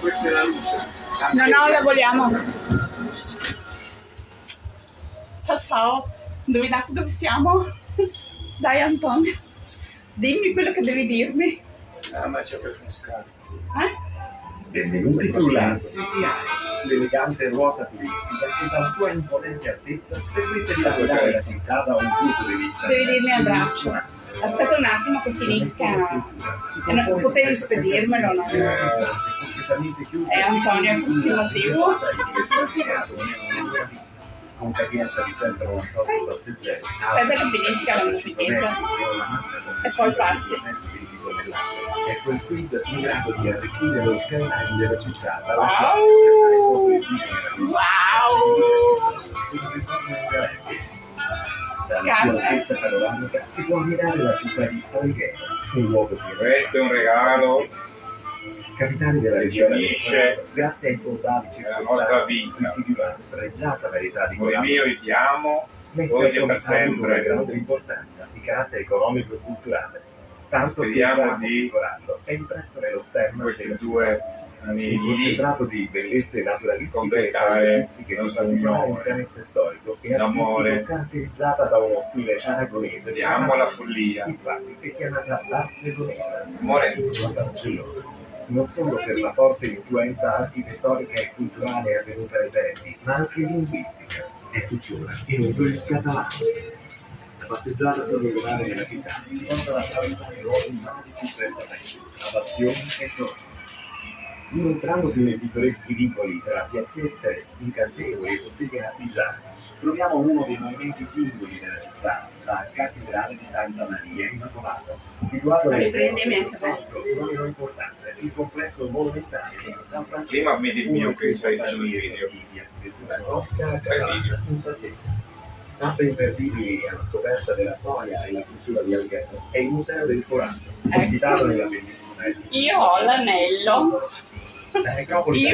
questa è la luce. No, no, la vogliamo. Ciao ciao. Indovinate dove siamo? Dai Antonio, dimmi quello che devi dirmi. Ah, ma c'è per Foscari. Benvenuti sulla CTI, l'elegante ruota turistica che dalla sua imponente altezza permette di navigare la città da un punto di vista. Devi dirmi abbraccio. Aspetta un attimo che finisca. Potevi spedirmelo, no? Antonio, è così motivo. Con capienza di 198 passeggeri. Aspetta che finisca la musichetta e poi parti. È quel quid in grado di arricchire lo skyline della città. Wow! Dalla sua altezza panoramica si può ammirare la città di Alghero, un luogo di Questo è un regalo capitale della che ci regione, unisce grazie ai soldati nella nostra vita. di una pregiata verità di Amore mio, io ti amo, messa oggi e a per una grande sempre. importanza di carattere economico e culturale. Tanto Speriamo che di, è impresso nello stemma questi del due un anelli, concentrato di bellezze naturalistiche completare e il nostro unione interesse storico e d'amore. artistico caratterizzata da uno stile aragonese. Vediamo la follia. Infatti è chiamata Barcelloneta. Amore, Barcellona. Non solo per la forte influenza architettonica e culturale avvenuta ai tempi, ma anche linguistica. È tuttora in un bel catalano. La passeggiata sorregolare nella città si porta ad attraversare luoghi magici strettamente, abazioni e torri. Intrandosi nei pittoreschi vicoli tra piazzette incantevoli e botteghe artigiane, troviamo uno dei monumenti simboli della città, la cattedrale di Santa Maria Immacolata, situato nel non importante, il complesso monumentale di San Francesco. prima metti il mio che stai facendo il video. Tappe imperdibili alla scoperta della storia e la cultura di Alghero è il Museo del Coraggio, ospitato nella bellissima Io ho l'anello. necropoli. Io